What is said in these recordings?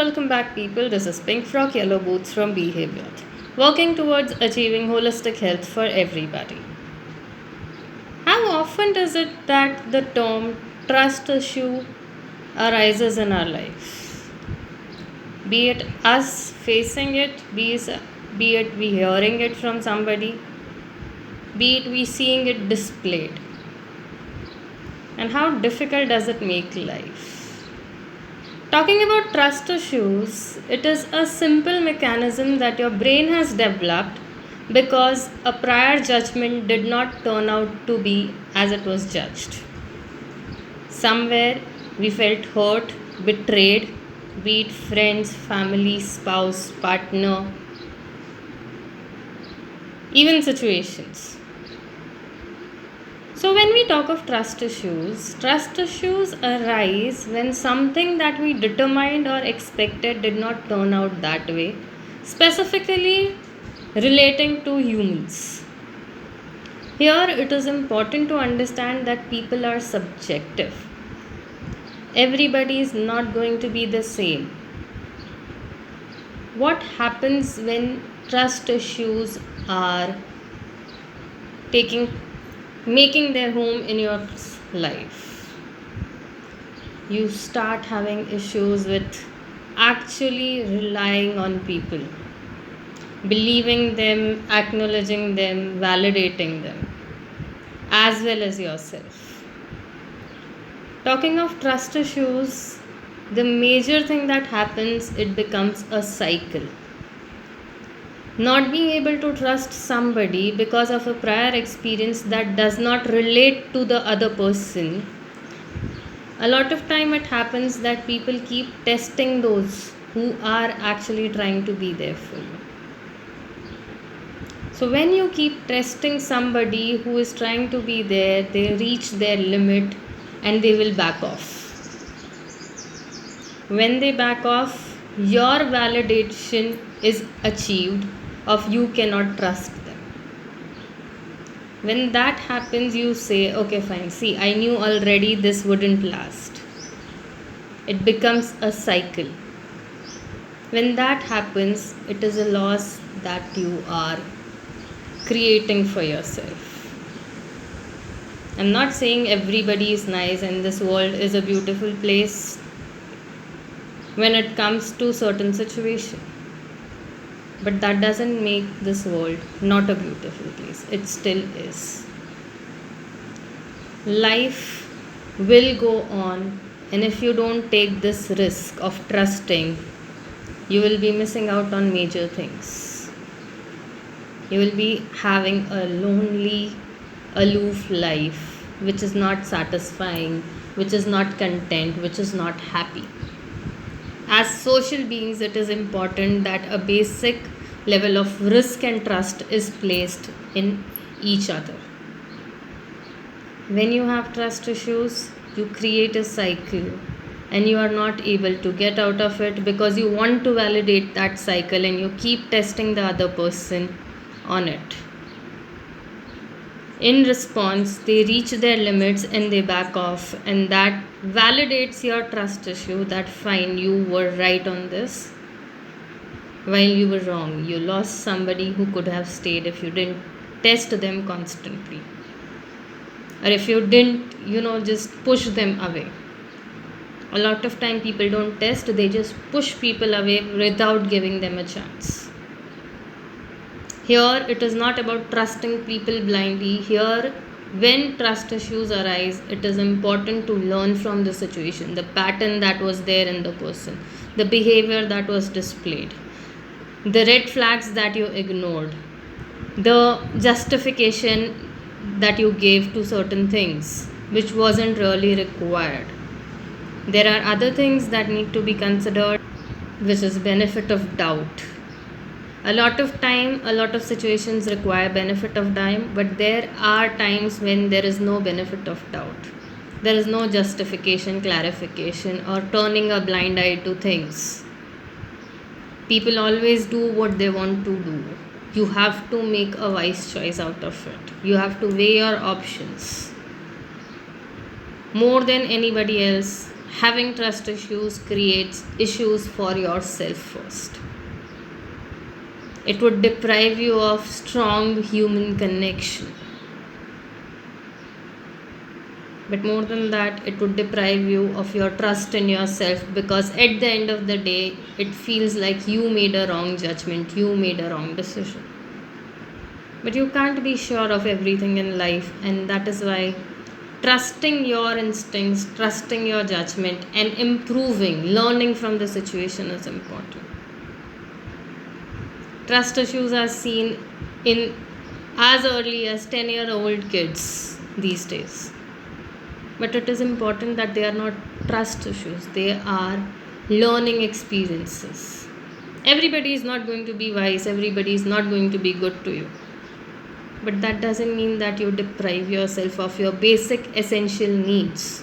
welcome back, people. This is Pink Frog Yellow Boots from Behavior, working towards achieving holistic health for everybody. How often is it that the term trust issue arises in our life? Be it us facing it, be it we hearing it from somebody, be it we seeing it displayed. And how difficult does it make life? Talking about trust issues, it is a simple mechanism that your brain has developed because a prior judgment did not turn out to be as it was judged. Somewhere we felt hurt, betrayed, be it friends, family, spouse, partner, even situations. So, when we talk of trust issues arise when something that we determined or expected did not turn out that way, specifically relating to humans. Here, it is important to understand that people are subjective. Everybody is not going to be the same. What happens when trust issues are making their home in your life? You start having issues with actually relying on people, believing them, acknowledging them, validating them, as well as yourself. Talking of trust issues, the major thing that happens, it becomes a cycle. Not being able to trust somebody because of a prior experience that does not relate to the other person. A lot of time it happens that people keep testing those who are actually trying to be there for you. So when you keep testing somebody who is trying to be there, they reach their limit and they will back off. When they back off, your validation is achieved of you cannot trust them. When that happens, you say, okay, fine, see, I knew already this wouldn't last. It becomes a cycle. When that happens, it is a loss that you are creating for yourself. I'm not saying everybody is nice and this world is a beautiful place when it comes to certain situation, but that doesn't make this world not a beautiful place. It still is. Life will go on, and if you don't take this risk of trusting, you will be missing out on major things. You will be having a lonely, aloof life which is not satisfying, which is not content, which is not happy. As social beings, it is important that a basic level of risk and trust is placed in each other. When you have trust issues, you create a cycle and you are not able to get out of it because you want to validate that cycle and you keep testing the other person on it. In response, they reach their limits and they back off, and that validates your trust issue that fine, you were right on this while you were wrong. You lost somebody who could have stayed if you didn't test them constantly, or if you didn't just push them away. A lot of time people don't test, they just push people away without giving them a chance. Here, it is not about trusting people blindly. Here, when trust issues arise, it is important to learn from the situation, the pattern that was there in the person, the behavior that was displayed, the red flags that you ignored, the justification that you gave to certain things which wasn't really required. There are other things that need to be considered, which is benefit of doubt. A lot of time, a lot of situations require benefit of time, but there are times when there is no benefit of doubt. There is no justification, clarification, or turning a blind eye to things. People always do what they want to do. You have to make a wise choice out of it. You have to weigh your options. More than anybody else Having trust issues creates issues for yourself first. It would deprive you of strong human connection. But more than that, it would deprive you of your trust in yourself, because at the end of the day, it feels like you made a wrong judgment, you made a wrong decision. But you can't be sure of everything in life, and that is why trusting your instincts, trusting your judgment, and improving, learning from the situation is important. Trust issues are seen in as early as 10-year-old kids these days. But it is important that they are not trust issues, they are learning experiences. Everybody is not going to be wise, everybody is not going to be good to you. But that doesn't mean that you deprive yourself of your basic essential needs.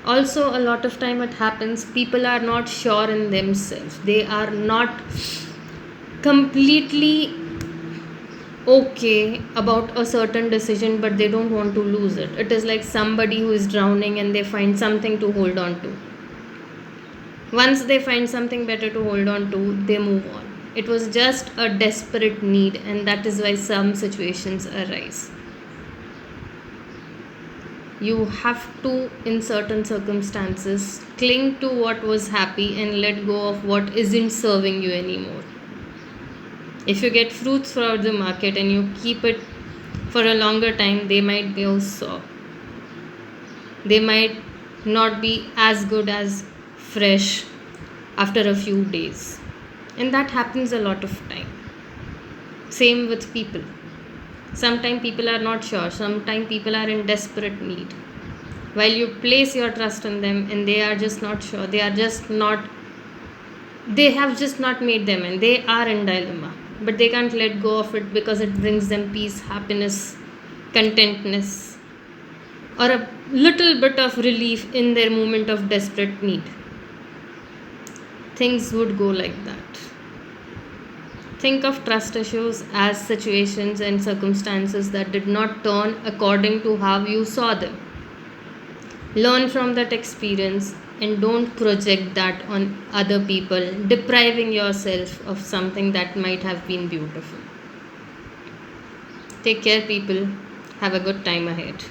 Also, a lot of time it happens, people are not sure in themselves. They are not completely okay about a certain decision, but they don't want to lose it. It is like somebody who is drowning and they find something to hold on to. Once they find something better to hold on to, they move on. It was just a desperate need, and that is why some situations arise. You have to, in certain circumstances, cling to what was happy and let go of what isn't serving you anymore. If you get fruits throughout the market and you keep it for a longer time, they might go sour. They might not be as good as fresh after a few days. And that happens a lot of time. Same with people. Sometimes people are not sure, sometimes people are in desperate need. While you place your trust in them and they are just not sure, they have just not made them and they are in dilemma. But they can't let go of it because it brings them peace, happiness, contentness, or a little bit of relief in their moment of desperate need. Things would go like that. Think of trust issues as situations and circumstances that did not turn according to how you saw them. Learn from that experience and don't project that on other people, depriving yourself of something that might have been beautiful. Take care, people. Have a good time ahead.